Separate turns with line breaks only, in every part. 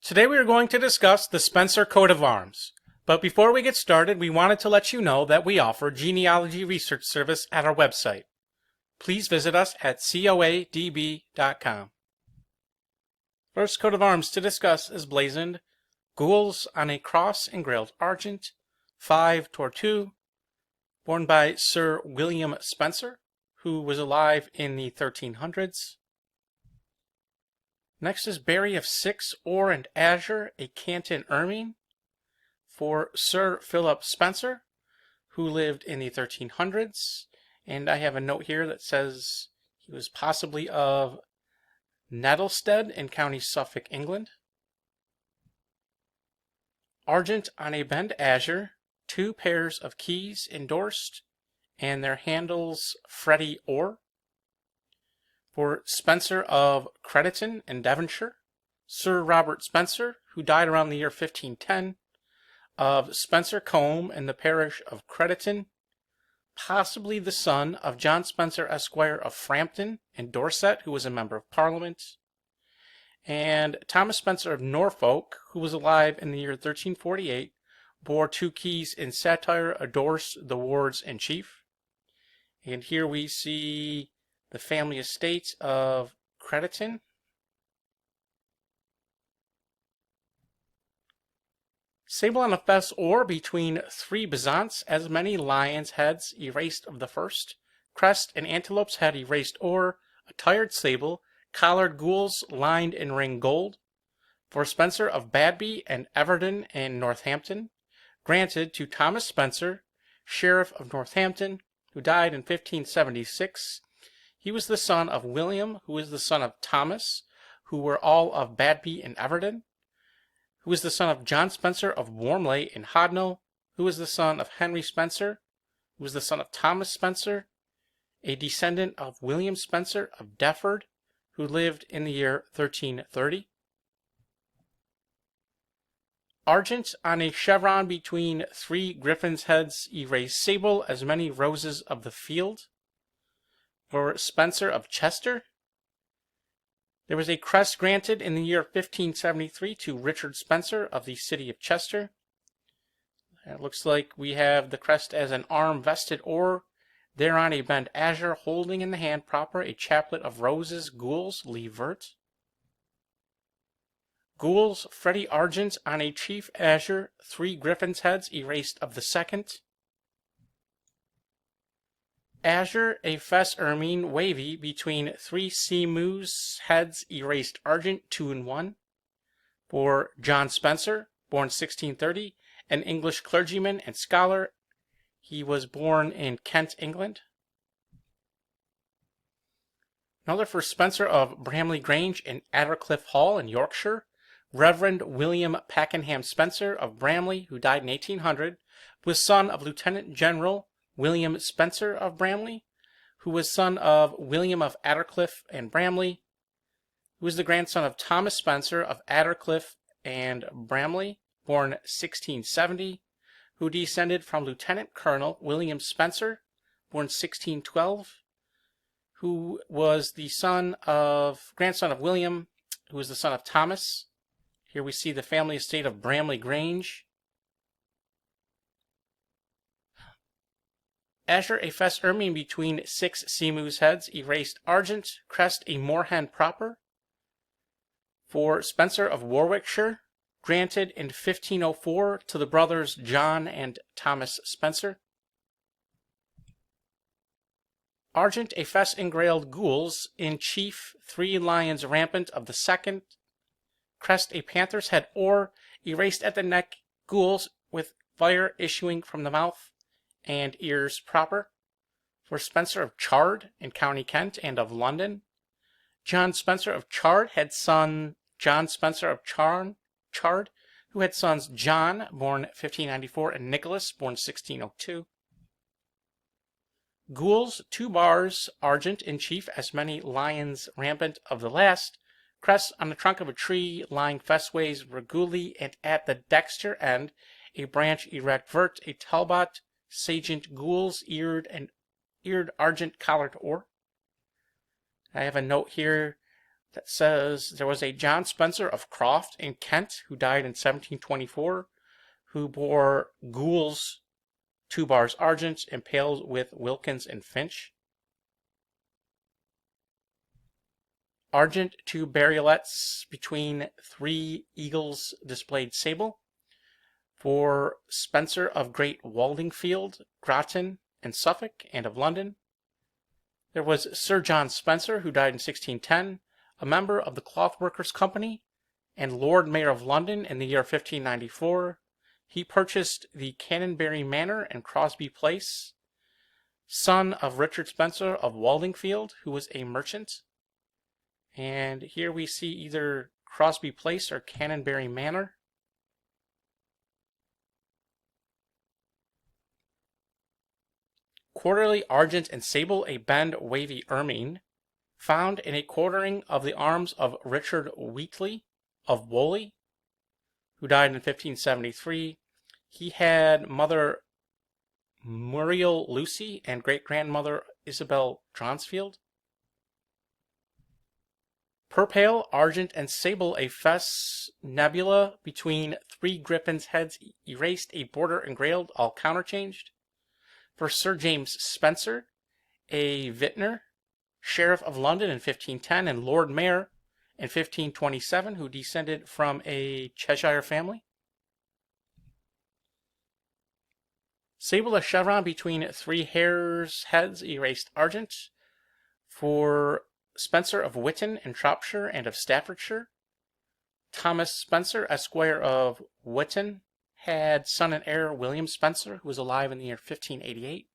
Today we are going to discuss the Spencer coat of arms. But before we get started, we wanted to let you know that we offer genealogy research service at our website. Please visit us at coadb.com. First coat of arms to discuss is blazoned Gules on a cross engrailed Argent, 5 torteaux, born by Sir William Spencer, who was alive in the 1300s. Next is Berry of 6 or and azure, a canton ermine, for Sir Philip Spencer, who lived in the 1300s. And I have a note here that says he was possibly of Nettlested in County Suffolk, England. Argent on a bend azure, 2 pairs of keys endorsed, and their handles fretty or. For Spencer of Crediton in Devonshire, Sir Robert Spencer, who died around the year 1510, of Spencer Combe in the parish of Crediton, possibly the son of John Spencer Esq of Frampton in Dorset, who was a member of Parliament, and Thomas Spencer of Norfolk, who was alive in the year 1348, bore 2 keys in satire, endorsed the wards in chief. And here we see the family estate of Crediton. Sable on a fess or between 3 bezants, as many lions' heads erased of the first, crest and antelope's head erased or, attired sable, collared gules lined in ring gold, for Spencer of Badby and Everdon in Northampton, granted to Thomas Spencer, Sheriff of Northampton, who died in 1576. He was the son of William, who was the son of Thomas, who were all of Badby and Everdon, who was the son of John Spencer of Warmley in Hodnell, who was the son of Henry Spencer, who was the son of Thomas Spencer, a descendant of William Spencer of Defford, who lived in the year 1330. Argent on a chevron between 3 griffins' heads erased sable, as many roses of the field. For Spencer of Chester, there was a crest granted in the year 1573 to Richard Spencer of the city of Chester. It looks like we have the crest as an arm vested or, thereon a bend azure, holding in the hand proper a chaplet of roses, gules, levert. Gules, fretty argent on a chief azure, 3 griffins' heads erased of the second. Azure, a fess ermine, wavy, between 3 seamews' heads erased argent, 2 in 1. For John Spencer, born 1630, an English clergyman and scholar. He was born in Kent, England. Another for Spencer of Bramley Grange in Attercliffe Hall in Yorkshire. Reverend William Pakenham Spencer of Bramley, who died in 1800, was son of Lieutenant General William Spencer of Bramley, who was son of William of Attercliffe and Bramley, who was the grandson of Thomas Spencer of Attercliffe and Bramley, born 1670, who descended from Lieutenant Colonel William Spencer, born 1612, who was the grandson of William, who was the son of Thomas. Here we see the family estate of Bramley Grange. Azure, a fess ermine between 6 seamews' heads, erased argent, crest a moorhen proper. For Spencer of Warwickshire, granted in 1504 to the brothers John and Thomas Spencer. Argent, a fess engrailed gules, in chief 3 lions rampant of the second. Crest a panther's head or, erased at the neck, gules with fire issuing from the mouth, and ears proper. For Spencer of Chard in County Kent and of London. John Spencer of Chard had son John Spencer of Chard, who had sons John, born 1594, and Nicholas, born 1602. Gules, 2 bars, argent in chief, as many lions rampant of the last. Crest on the trunk of a tree, lying fessways reguli, and at the dexter end, a branch erect vert, a talbot, sagent gules, eared argent collared or. I have a note here that says there was a John Spencer of Croft in Kent who died in 1724, who bore Gules 2 bars Argent, impaled with Wilkins and Finch. Argent 2 bariolets between 3 eagles displayed Sable. For Spencer of Great Waldingfield, Groton, and Suffolk, and of London. There was Sir John Spencer, who died in 1610, a member of the Clothworkers' Company, and Lord Mayor of London in the year 1594. He purchased the Canonbury Manor and Crosby Place, son of Richard Spencer of Waldingfield, who was a merchant. And here we see either Crosby Place or Canonbury Manor. Quarterly Argent and Sable, a bend wavy ermine, found in a quartering of the arms of Richard Wheatley of Wholey, who died in 1573. He had mother Muriel Lucy and great-grandmother Isabel Dronsfield. Purpale, Argent, and Sable, a fess nebula between 3 griffins' heads erased, a border engrailed, all counterchanged. For Sir James Spencer, a vintner, Sheriff of London in 1510, and Lord Mayor in 1527, who descended from a Cheshire family. Sable, a chevron between 3 hares' heads erased Argent. For Spencer of Witton in Shropshire and of Staffordshire. Thomas Spencer, Esquire of Witton, had son and heir William Spencer, who was alive in the year 1588.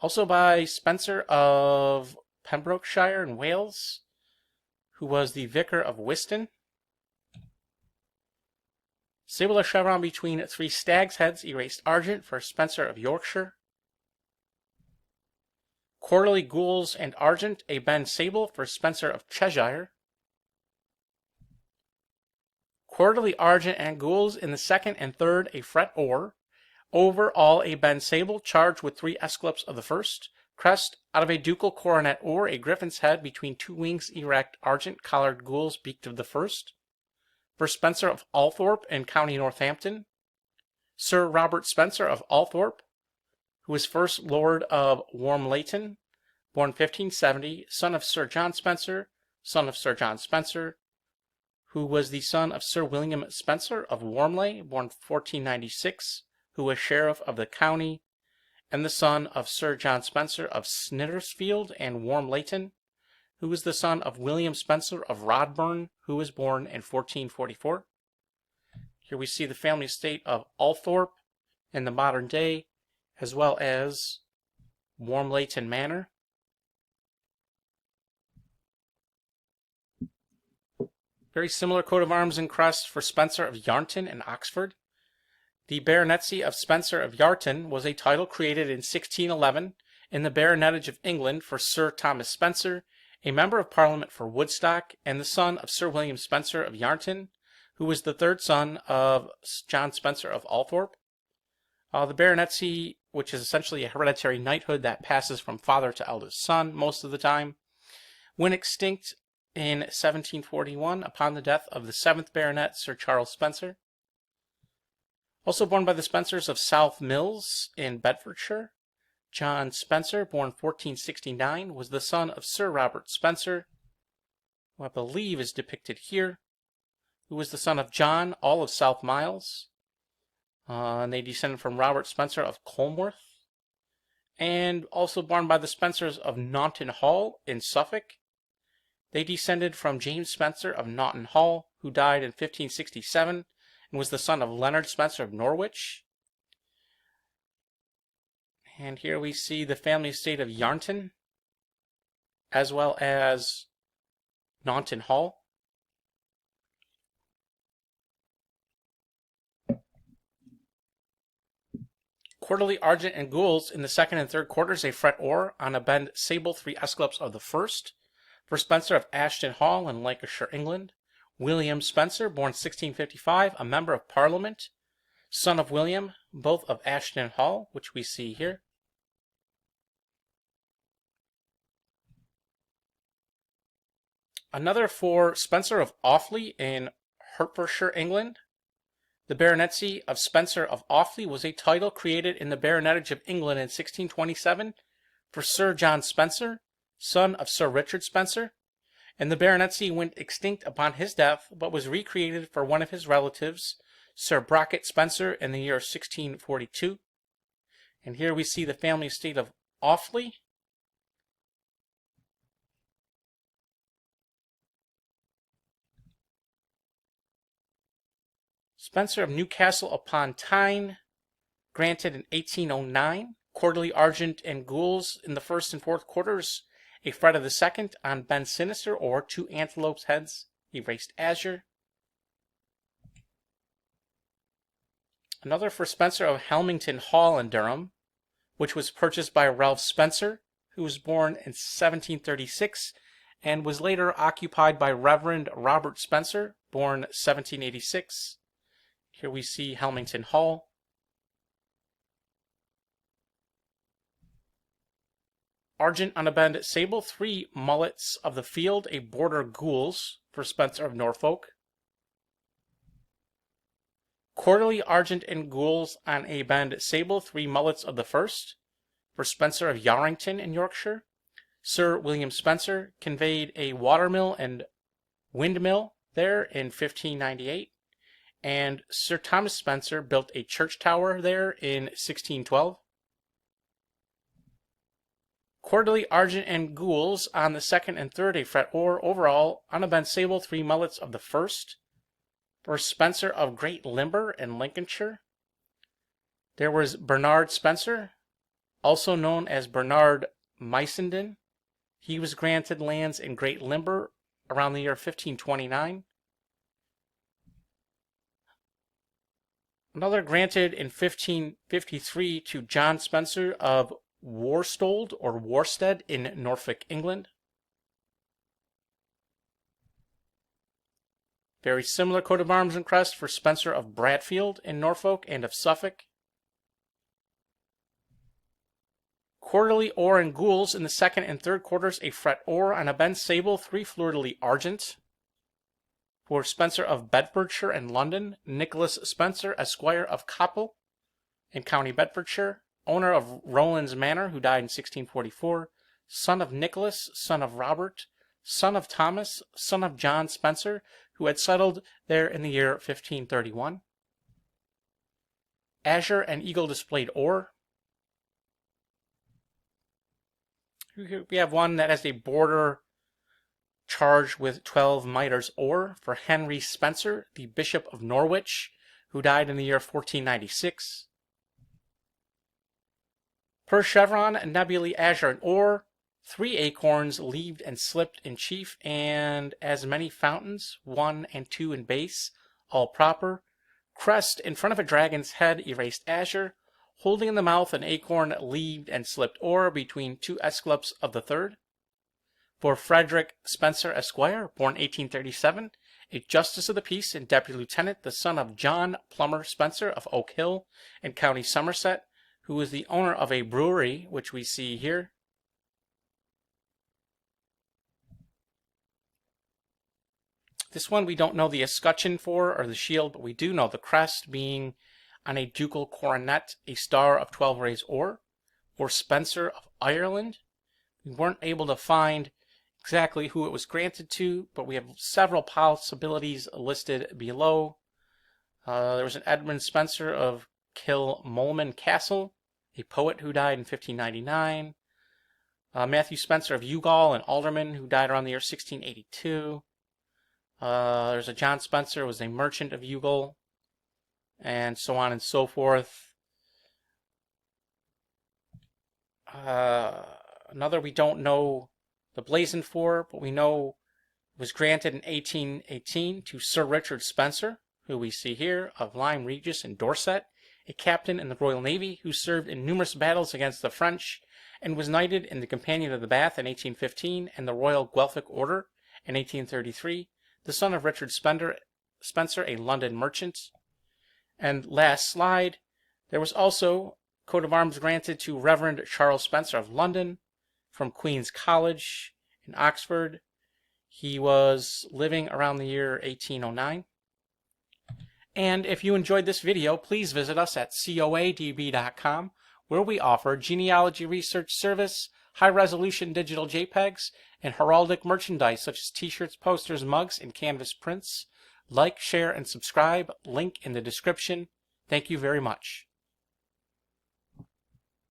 Also by Spencer of Pembrokeshire in Wales, who was the vicar of Wiston. Sable, a chevron between 3 stags' heads erased Argent for Spencer of Yorkshire. Quarterly Gules and Argent, a bend Sable for Spencer of Cheshire. Quarterly Argent and Gules in the 2nd and 3rd, a fret or. Over all a bend Sable charged with 3 esclops of the 1st. Crest, out of a ducal coronet or a griffin's head between 2 wings erect Argent collared Gules beaked of the 1st. For Spencer of Althorp in County Northampton. Sir Robert Spencer of Althorp, who was first Lord of Warmleighton, born 1570, son of Sir John Spencer, son of Sir John Spencer, who was the son of Sir William Spencer of Warmley, born 1496, who was Sheriff of the county, and the son of Sir John Spencer of Snittersfield and Warmleighton, who was the son of William Spencer of Rodburn, who was born in 1444. Here we see the family estate of Althorp in the modern day, as well as Warmleighton Manor. Very similar coat of arms and crest for Spencer of Yarnton in Oxford. The baronetcy of Spencer of Yarnton was a title created in 1611 in the baronetage of England for Sir Thomas Spencer, a member of Parliament for Woodstock, and the son of Sir William Spencer of Yarnton, who was the 3rd son of John Spencer of Althorp. The baronetcy, which is essentially a hereditary knighthood that passes from father to eldest son most of the time, went extinct in 1741 upon the death of the 7th Baronet, Sir Charles Spencer. Also born by the Spencers of South Mills in Bedfordshire, John Spencer, born 1469, was the son of Sir Robert Spencer, who I believe is depicted here, who was the son of John, all of South Miles. And they descended from Robert Spencer of Colmworth. And also born by the Spencers of Naunton Hall in Suffolk. They descended from James Spencer of Naunton Hall, who died in 1567, and was the son of Leonard Spencer of Norwich. And here we see the family estate of Yarnton, as well as Naunton Hall. Quarterly Argent and Gules in the 2nd and 3rd quarters, a fret or on a bend Sable 3 esclops of the 1st. For Spencer of Ashton Hall in Lancashire, England. William Spencer, born 1655, a member of Parliament, son of William, both of Ashton Hall, which we see here. Another for Spencer of Awfley in Hertfordshire, England. The baronetcy of Spencer of Awfley was a title created in the baronetage of England in 1627 for Sir John Spencer, son of Sir Richard Spencer, and the baronetcy went extinct upon his death, but was recreated for one of his relatives, Sir Brocket Spencer, in the year 1642. And here we see the family estate of Awfley. Spencer of Newcastle upon Tyne, granted in 1809. Quarterly Argent and Gules in the first and fourth quarters. A fret of the second on Ben Sinister, or 2 antelopes' heads, erased azure. Another for Spencer of Helmington Hall in Durham, which was purchased by Ralph Spencer, who was born in 1736 and was later occupied by Reverend Robert Spencer, born 1786. Here we see Helmington Hall. Argent on a bend Sable, 3 mullets of the field, a border Gules for Spencer of Norfolk. Quarterly Argent and Gules on a bend Sable, 3 mullets of the first for Spencer of Yarrington in Yorkshire. Sir William Spencer conveyed a watermill and windmill there in 1598. And Sir Thomas Spencer built a church tower there in 1612. Quarterly Argent and Gules on the second and third, a fret or overall on a bend Sable, 3 mullets of the first for Spencer of Great Limber in Lincolnshire. There was Bernard Spencer, also known as Bernard Mysenden. He was granted lands in Great Limber around the year 1529. Another granted in 1553 to John Spencer of Worstold or Worstead in Norfolk, England. Very similar coat of arms and crest for Spencer of Bradfield in Norfolk and of Suffolk. Quarterly or and Gules in the second and third quarters, a fret or on a bend Sable, 3 fleur-de-lis Argent. For Spencer of Bedfordshire and London, Nicholas Spencer, Esquire of Coppell in County Bedfordshire, owner of Rowlands Manor, who died in 1644, son of Nicholas, son of Robert, son of Thomas, son of John Spencer, who had settled there in the year 1531. Azure and eagle displayed or. We have one that has a border charged with 12 mitres or for Henry Spencer, the Bishop of Norwich, who died in the year 1496. Per chevron, nebulae, azure, and or, 3 acorns leaved and slipped in chief, and as many fountains, 1 and 2 in base, all proper. Crest in front of a dragon's head, erased azure, holding in the mouth an acorn leaved and slipped or between 2 esclops of the third. For Frederick Spencer, Esquire, born 1837, a justice of the peace and deputy lieutenant, the son of John Plummer Spencer of Oak Hill in County Somerset, who was the owner of a brewery, which we see here. This one we don't know the escutcheon for, or the shield, but we do know the crest being on a ducal coronet, a star of 12 rays or Spencer of Ireland. We weren't able to find exactly who it was granted to, but we have several possibilities listed below. There was an Edmund Spencer of Kilmolman Castle, a poet who died in 1599. Matthew Spencer of Youghal, an alderman who died around the year 1682. There's a John Spencer, who was a merchant of Youghal, and so on and so forth. Another we don't know the blazon for, but we know was granted in 1818 to Sir Richard Spencer, who we see here, of Lyme Regis in Dorset, a captain in the Royal Navy who served in numerous battles against the French and was knighted in the Companion of the Bath in 1815 and the Royal Guelphic Order in 1833, the son of Richard Spencer, a London merchant. And last slide, there was also coat of arms granted to Reverend Charles Spencer of London from Queen's College in Oxford. He was living around the year 1809. And if you enjoyed this video, please visit us at coadb.com, where we offer genealogy research service, high-resolution digital JPEGs, and heraldic merchandise such as t-shirts, posters, mugs, and canvas prints. Like, share, and subscribe. Link in the description. Thank you very much.